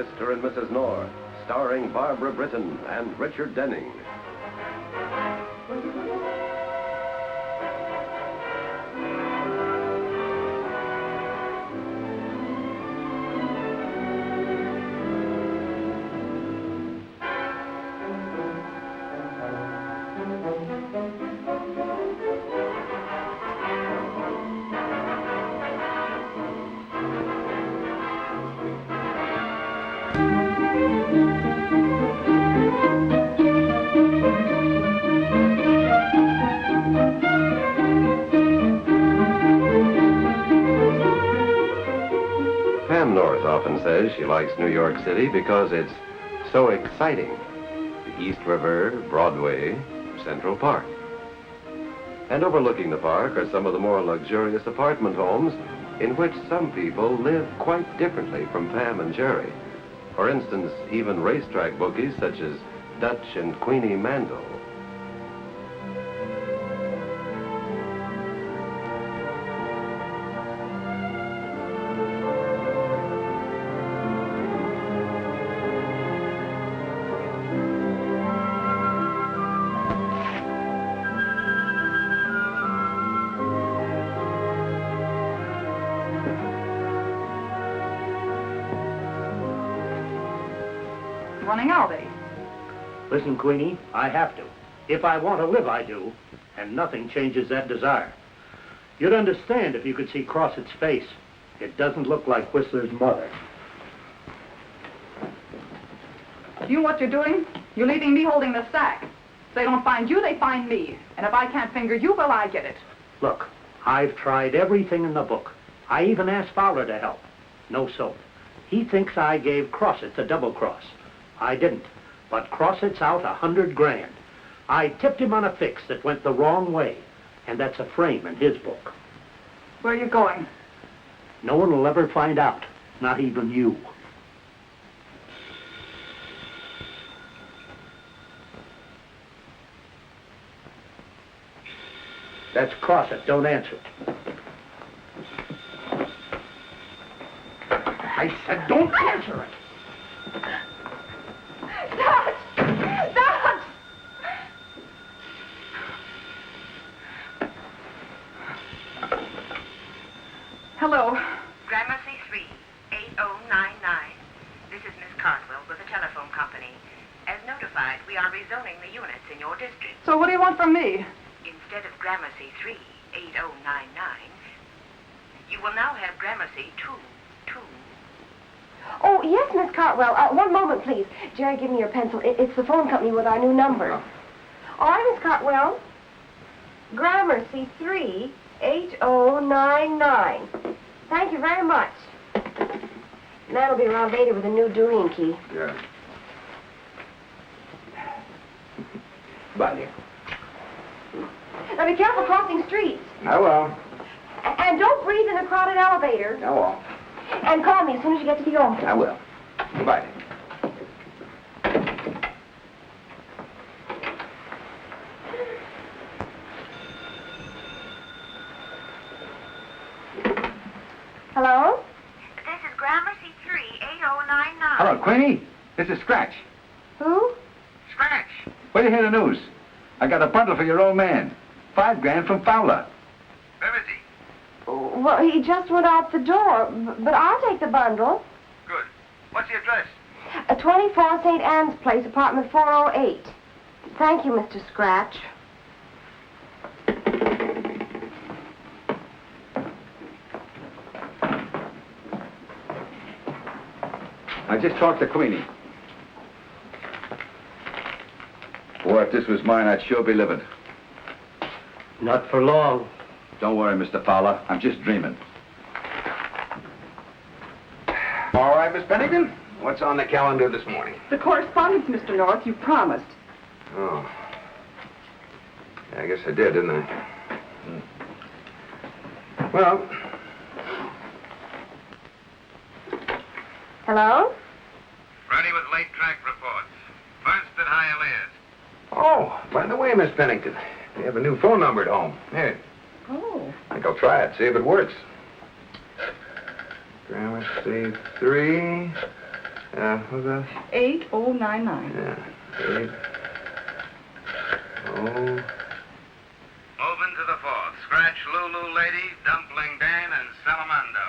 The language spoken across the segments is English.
Mr. and Mrs. North, starring Barbara Britton and Richard Denning. Says she likes New York City because it's so exciting. The East River, Broadway, Central Park. And overlooking the park are some of the more luxurious apartment homes in which some people live quite differently from Pam and Jerry. For instance, even racetrack bookies such as Dutch and Queenie Mandel. Running out, eh? Listen, Queenie, I have to. If I want to live, I do. And nothing changes that desire. You'd understand if you could see Crossett's face. It doesn't look like Whistler's mother. You know what you're doing? You're leaving me holding the sack. If they don't find you, they find me. And if I can't finger you, well, I get it. Look, I've tried everything in the book. I even asked Fowler to help. No soap. He thinks I gave Crossett the double cross. I didn't, but Crossett's out $100 grand. I tipped him on a fix that went the wrong way, and that's a frame in his book. Where are you going? No one will ever find out, not even you. That's Crossett, don't answer it. I said don't answer it. Dad! Dad! Hello. Gramercy 38099. This is Miss Cartwell with the telephone company. As notified, we are rezoning the units in your district. So what do you want from me? Instead of Gramercy 38099, you will now have Gramercy 22. Oh, yes, Miss Cartwell. One moment, please. Jerry, give me your pencil. It's the phone company with our new number. All right, Miss Cartwell. Gramercy 38099. Thank you very much. And that'll be around later with a new Doreen key. Yeah. Bye, dear. Now, be careful crossing streets. I will. And don't breathe in a crowded elevator. I won't. And call me as soon as you get to the office. I will. Goodbye, dear. Hello? This is Gramercy 38099. Hello, Queenie. This is Scratch. Who? Scratch. Wait to hear the news. I got a bundle for your old man. $5 grand from Fowler. Where is he? Well, he just went out the door, but I'll take the bundle. Good. What's the address? 24 St. Anne's Place, apartment 408. Thank you, Mr. Scratch. I just talked to Queenie. Boy, if this was mine, I'd sure be living. Not for long. Don't worry, Mr. Fowler. I'm just dreaming. All right, Miss Pennington. What's on the calendar this morning? The correspondence, Mr. North, you promised. Oh. Yeah, I guess I did, didn't I? Well. Hello? Ready with late track reports. First at Hialeah's. Oh, by the way, Miss Pennington, we have a new phone number at home. Here. Oh. I think I'll try it, see if it works. Gramercy 3 What's that? 8099. Yeah. 8. Oh. Open to the 4th. Scratch Lulu Lady, Dumpling Dan, and Salamando.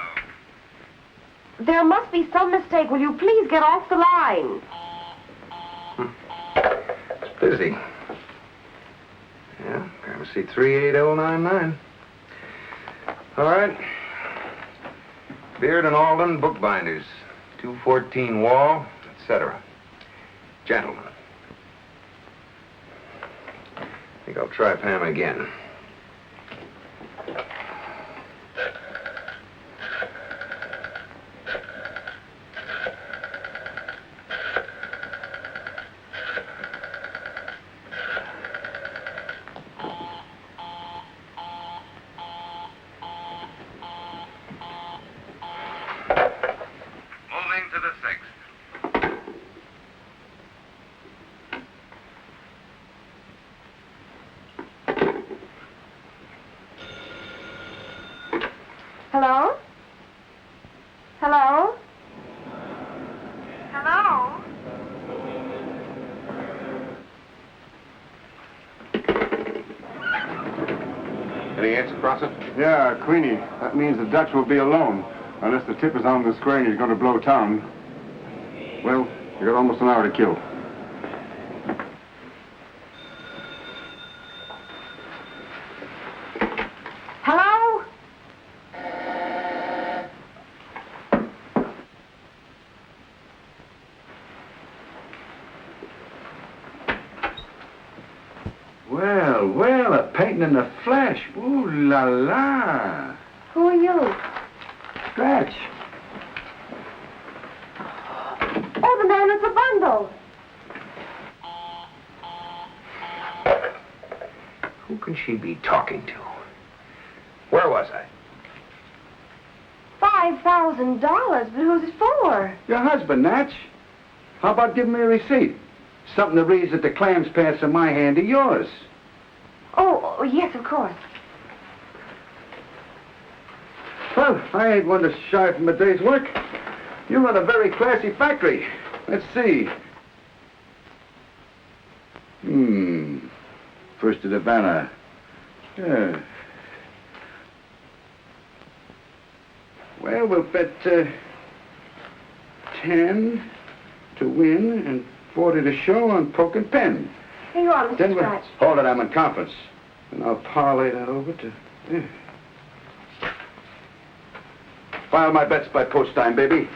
There must be some mistake. Will you please get off the line? It's busy. Yeah, Gramercy 38099. All right. Beard and Alden, bookbinders. 214 Wall, etc. Gentlemen. I think I'll try Pam again. Moving to the 6th. Hello? Hello? Hello? Any answer, Crosser? Yeah, Queenie. That means the Dutch will be alone. Unless the tip is on the square and he's going to blow town. Well, you got almost an hour to kill. Hello? Well, well, a painting in the flesh. Ooh la la. Who are you? Scratch. Oh, the man with the bundle. Who can she be talking to? Where was I? $5,000, but who's it for? Your husband, Natch. How about giving me a receipt? Something that reads that the clams pass from my hand to yours. Oh, yes, of course. Well, I ain't one to shy from a day's work. You run a very classy factory. Let's see. First to Havana. Yeah. Well, we'll bet 10 to win and 40 to show on poke and pen. Here you are, Mr. Then Scratch. hold it, I'm in conference. And I'll parlay that over to... Yeah. File my bets by post time, baby.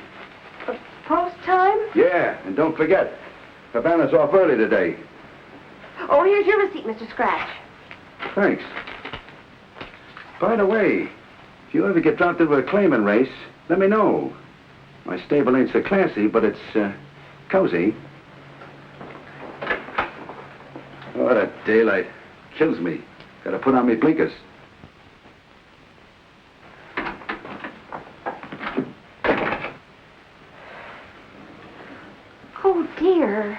Post time? Yeah, and don't forget, Havana's off early today. Oh, here's your receipt, Mr. Scratch. Thanks. By the way, if you ever get dropped into a claiming race, let me know. My stable ain't so classy, but it's cozy. Oh, that daylight kills me. Gotta put on me blinkers. Oh, dear.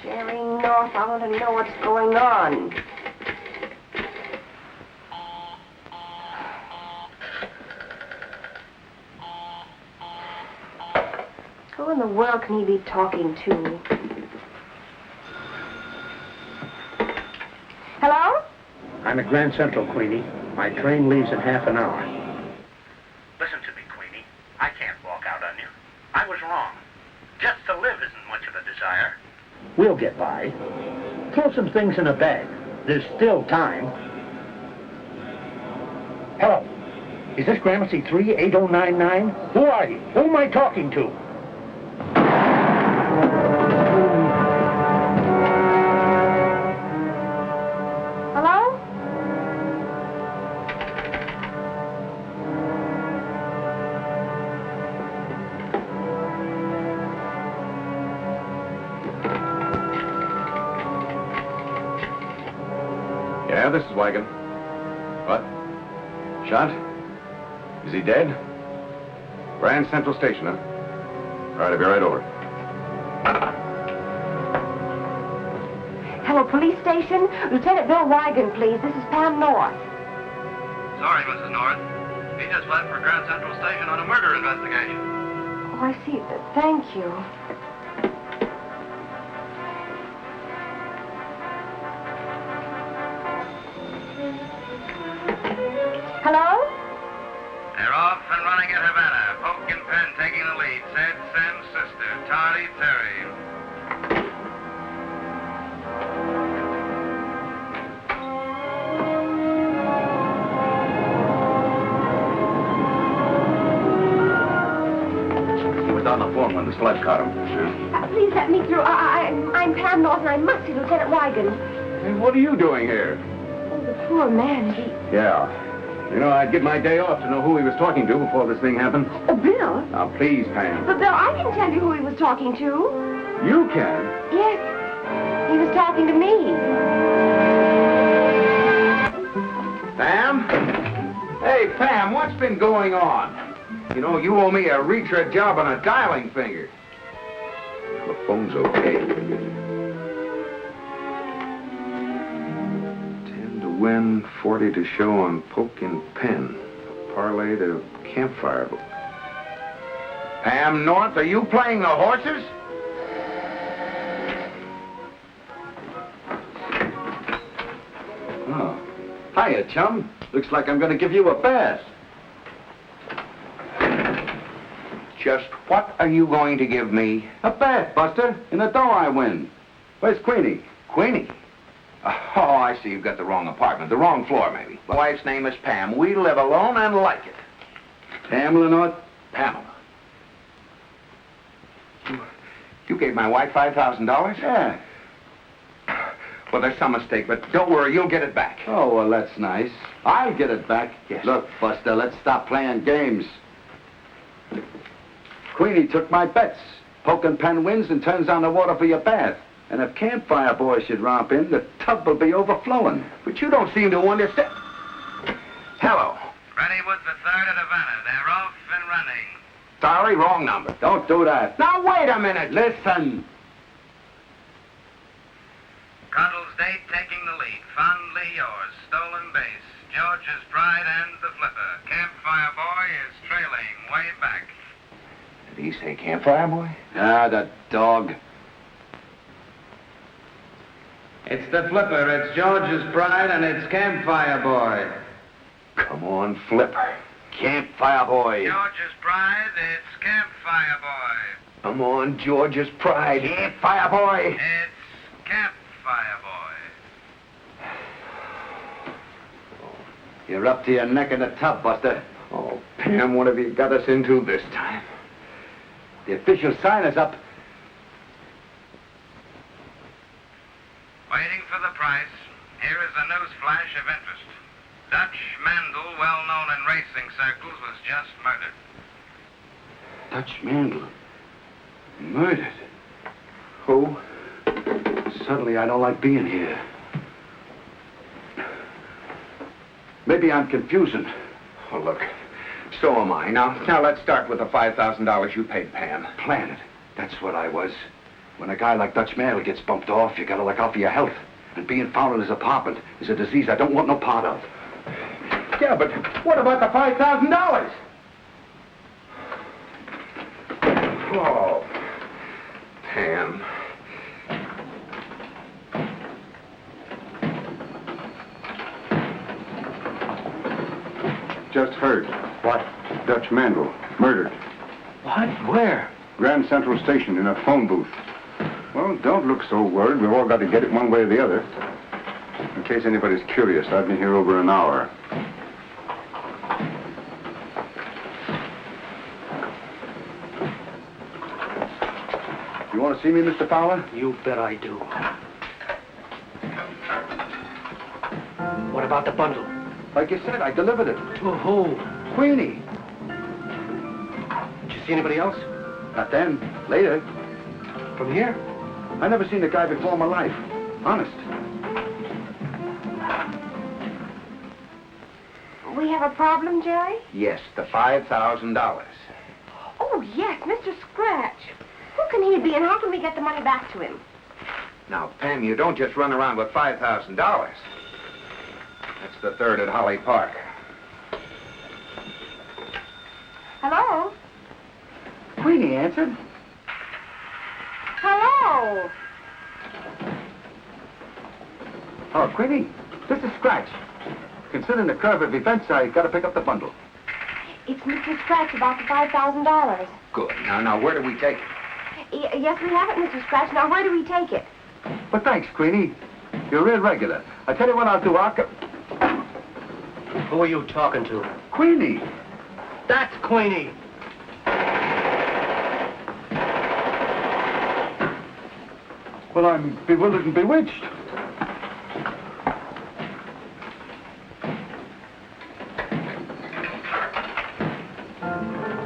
Jerry North, I want to know what's going on. Who in the world can he be talking to? Hello? I'm at Grand Central, Queenie. My train leaves in half an hour. Listen to me, Queenie. I can't walk out on you. I was wrong. Just to live isn't much of a desire. We'll get by. Throw some things in a bag. There's still time. Hello. Is this Gramercy 38099? Who are you? Who am I talking to? Hello? Yeah, this is Wagon. What? Shot? Is he dead? Grand Central Station, huh? All right, I'll be right over. Hello? Central Police Station? Lieutenant Bill Wigan, please. This is Pam North. Sorry, Mrs. North. He just left for Grand Central Station on a murder investigation. Oh, I see. Thank you. Hello? They're off and running at Havana. Poke and Penn taking the lead. Said Sam's sister, Toddy Terry. He was on the phone when the sled caught him. Please let me through. I'm Pam North, and I must see Lieutenant Wigan. Hey, what are you doing here? Oh, the poor man, Yeah. You know, I'd give my day off to know who he was talking to before this thing happened. Oh, Bill? Now, please, Pam. But, Bill, I can tell you who he was talking to. You can? Yes. He was talking to me. Pam? Hey, Pam, what's been going on? You know, you owe me a retread job on a dialing finger. The phone's okay. 10 to win, 40 to show on Poke and Pen. A parlay to campfire. Pam North, are you playing the horses? Oh. Hiya, chum. Looks like I'm going to give you a bath. Just what are you going to give me? A bath, Buster, in the dough I win. Where's Queenie? Queenie? Oh, I see you've got the wrong apartment. The wrong floor, maybe. My wife's name is Pam. We live alone and like it. Pamela North? Pamela. You gave my wife $5,000? Yeah. Well, there's some mistake, but don't worry, you'll get it back. Oh, well, that's nice. I'll get it back. Yes. Look, Buster, let's stop playing games. Queenie took my bets. Poke and Pen wins and turns on the water for your bath. And if Campfire Boy should romp in, the tub will be overflowing. But you don't seem to understand. Hello. Reddywood's the third at Havana. They're off and running. Sorry, wrong number. Don't do that. Now, wait a minute. Listen. Cuddles Date taking the lead. Fondly yours. Stolen base. George's Pride and the Flipper. Campfire Boy is trailing way back. Did he say Campfire Boy? Ah, the dog. It's the Flipper. It's George's Pride, and it's Campfire Boy. Come on, Flipper. Campfire Boy. George's Pride, it's Campfire Boy. Come on, George's Pride. Campfire Boy. It's Campfire Boy. You're up to your neck in the tub, Buster. Oh, Pam, what have you got us into this time? The official sign is up. Waiting for the price. Here is a news flash of interest. Dutch Mandel, well known in racing circles, was just murdered. Dutch Mandel. Murdered. Who? Suddenly, I don't like being here. Maybe I'm confusing. Oh, look. So am I. Now let's start with the $5,000 you paid Pam. Planet. That's what I was. When a guy like Dutch Mandel gets bumped off, you gotta look out for your health. And being found in his apartment is a disease I don't want no part of. Yeah, but what about the $5,000? Oh, Pam. Just heard. What? Dutch Mandel, murdered. What? Where? Grand Central Station in a phone booth. Well, don't look so worried. We've all got to get it one way or the other. In case anybody's curious, I've been here over an hour. You want to see me, Mr. Fowler? You bet I do. What about the bundle? Like you said, I delivered it. To who? Queenie. Did you see anybody else? Not then. Later. From here? I never seen a guy before in my life. Honest. We have a problem, Jerry? Yes, the $5,000. Oh, yes, Mr. Scratch. Who can he be, and how can we get the money back to him? Now, Pam, you don't just run around with $5,000. That's the third at Holly Park. Hello? Queenie answered. Hello? Oh, Queenie, this is Scratch. Considering the curve of events, I gotta pick up the bundle. It's Mr. Scratch about the $5,000. Good. Now, where do we take it? Yes, we have it, Mr. Scratch. Now, where do we take it? Well, thanks, Queenie. You're real regular. I tell you what I'll do. Who are you talking to? Queenie. That's Queenie. Well, I'm bewildered and bewitched.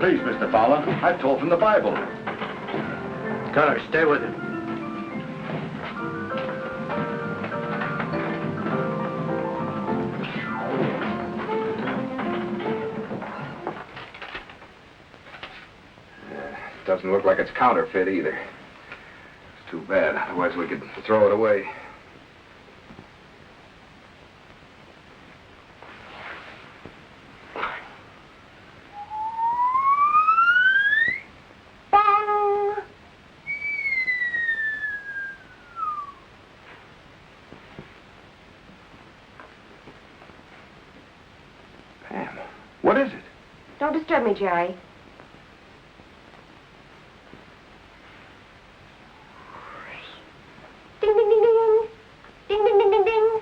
Please, Mr. Fowler, I've told from the Bible. Gunner, stay with him. Doesn't look like it's counterfeit either. It's too bad, otherwise we could throw it away. Bong! Pam, what is it? Don't disturb me, Jerry. Ding, ding, ding, ding. Ding, ding, ding, ding, ding.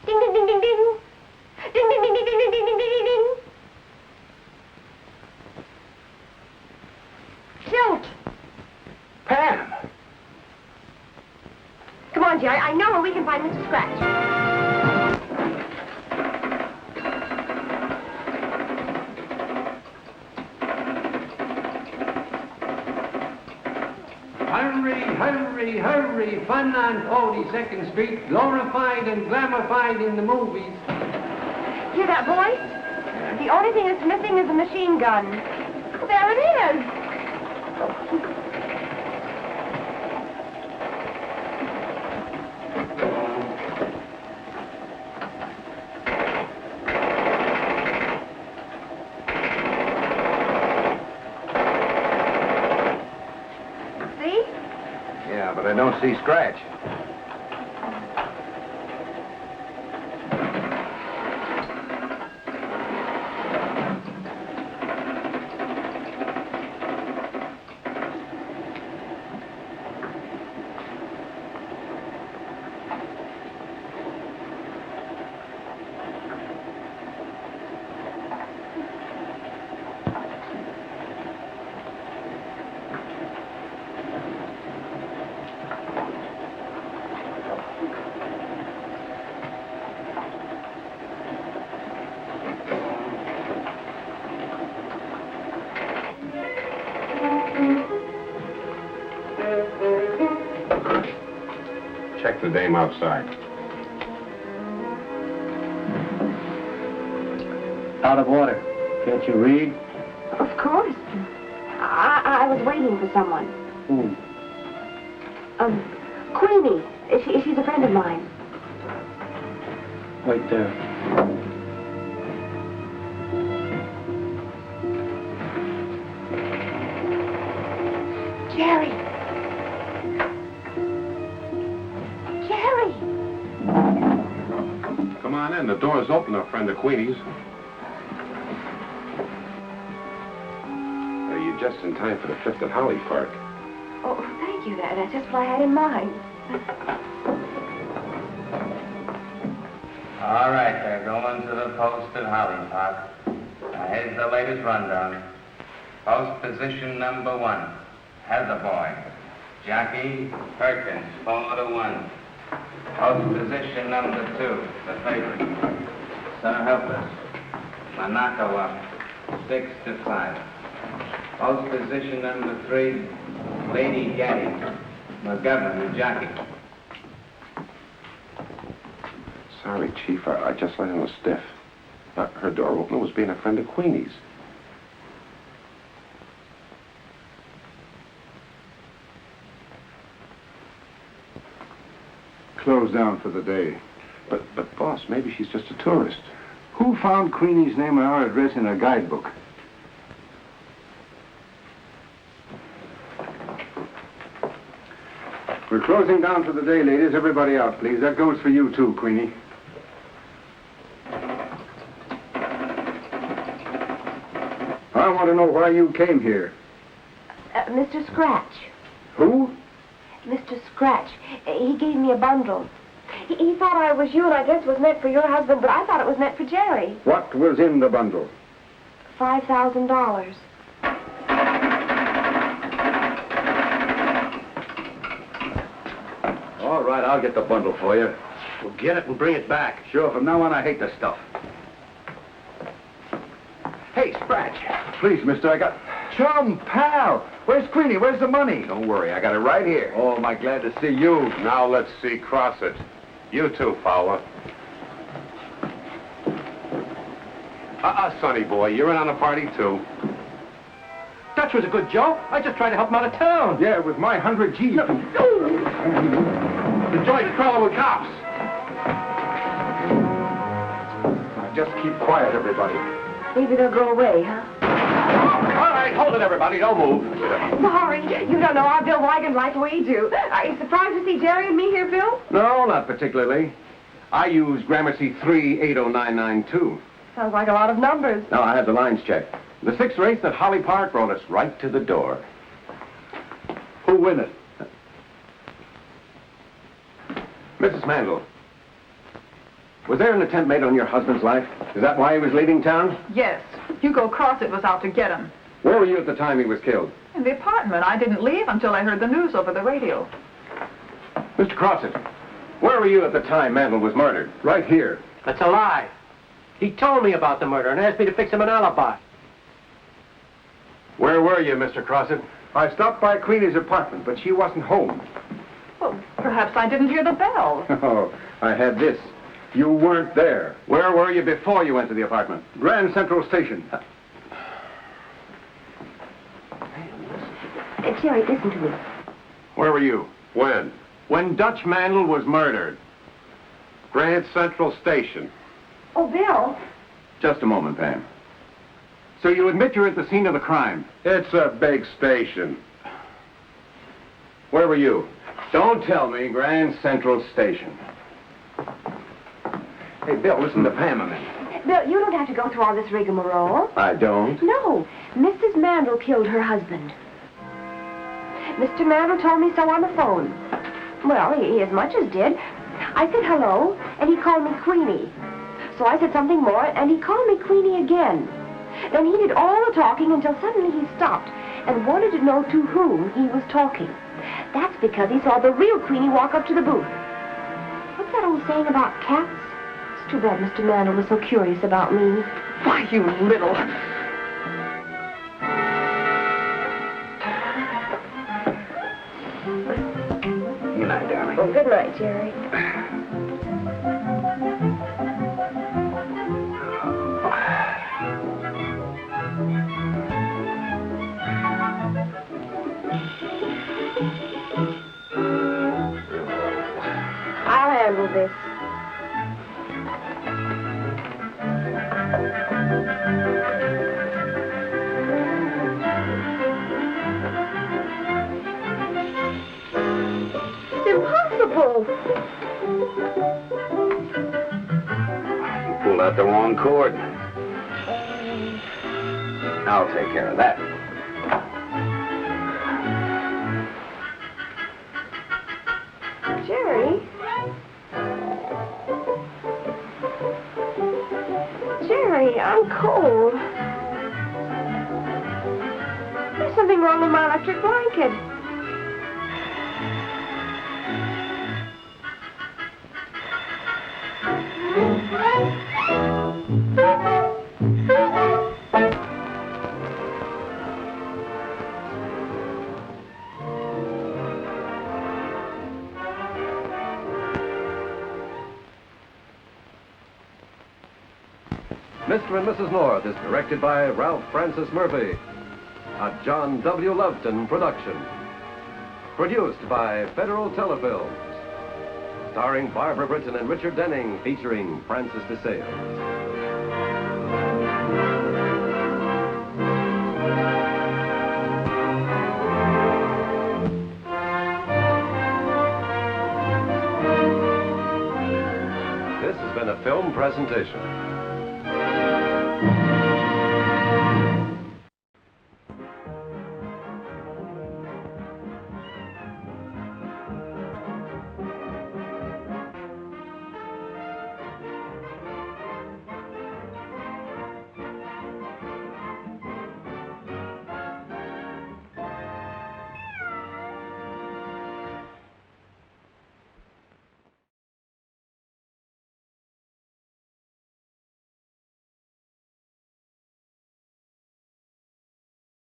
Ding, ding, ding, ding, ding. Ding, ding, ding, ding, ding, ding, ding, ding, ding. Tilt. Pam! Come on, Jerry. I know where we can find Mr. Scratch. Hurry, hurry, hurry, fun on 42nd Street, glorified and glamorified in the movies. Hear that voice? The only thing that's missing is a machine gun. There it is. See? Yeah, but I don't see Scratch. Check the dame outside. Out of order. Can't you read? Of course. I was waiting for someone. Who? Queenie. She's a friend of mine. Right there. Jerry. Jerry. Come on in. The door's open, our friend of Queenie's. You're just in time for the 5th at Holly Park. Oh, thank you. That's just what I had in mind. All right, they're going to the post at Holly Park. Now, here's the latest rundown. Post position number 1, Heather Boy. Jackie Perkins, 4-1. Post position number 2, the favorite. Sir Helpless. Manakawa, 6-5. Post position number 3, Lady Gaddy. McGovern and Jackie. Sorry, Chief. I just let in a stiff. Her door opener was being a friend of Queenie's. closed down for the day. But boss, maybe she's just a tourist. Who found Queenie's name and our address in a guidebook? We're closing down for the day, ladies. Everybody out, please. That goes for you, too, Queenie. I want to know why you came here. Mr. Scratch. Who? Mr. Scratch. He gave me a bundle. He thought I was you, and I guess it was meant for your husband, but I thought it was meant for Jerry. What was in the bundle? $5,000. All right, I'll get the bundle for you. Well, get it and bring it back. Sure, from now on, I hate this stuff. Hey, Scratch. Please, mister, I got... Chum, pal. Where's Queenie? Where's the money? Don't worry, I got it right here. Oh, am I glad to see you. Now let's see Crossett. You too, Fowler. Sonny boy, you're in on a party too. Dutch was a good joke. I just tried to help him out of town. Yeah, with my 100 G's. No. The joint's crawling with cops. Now, just keep quiet, everybody. Maybe they'll go away, huh? All right, hold it, everybody. Don't move. Sorry. You don't know our Bill Wagons like we do. Are you surprised to see Jerry and me here, Bill? No, not particularly. I use Gramercy 3-80992. Sounds like a lot of numbers. Now, I have the lines checked. The 6th race at Holly Park brought us right to the door. Who win it? Mrs. Mandel, was there an attempt made on your husband's life? Is that why he was leaving town? Yes. Hugo Crossett was out to get him. Where were you at the time he was killed? In the apartment. I didn't leave until I heard the news over the radio. Mr. Crossett, where were you at the time Mandel was murdered? Right here. That's a lie. He told me about the murder and asked me to fix him an alibi. Where were you, Mr. Crossett? I stopped by Queenie's apartment, but she wasn't home. Well, perhaps I didn't hear the bell. Oh, I had this. You weren't there. Where were you before you went to the apartment? Grand Central Station. Jerry, listen to me. Where were you? When? When Dutch Mandel was murdered. Grand Central Station. Oh, Bill. Just a moment, Pam. So you admit you're at the scene of the crime? It's a big station. Where were you? Don't tell me. Grand Central Station. Hey, Bill, listen to Pam a minute. Bill, you don't have to go through all this rigmarole. I don't. No. Mrs. Mandel killed her husband. Mr. Mandel told me so on the phone. Well, he as much as did. I said hello, and he called me Queenie. So I said something more, and he called me Queenie again. Then he did all the talking until suddenly he stopped and wanted to know to whom he was talking. That's because he saw the real Queenie walk up to the booth. What's that old saying about cats? It's too bad Mr. Mandel was so curious about me. Why, you little... Good night, darling. Oh, good night, Jerry. I'll handle this. It's impossible. You pulled out the wrong cord. I'll take care of that. Jerry? Jerry, I'm cold. There's something wrong with my electric blanket. Mr. and Mrs. North is directed by Ralph Francis Murphy. A John W. Loveton production. Produced by Federal Telefilms. starring Barbara Britton and Richard Denning, featuring Francis DeSales. This has been a film presentation.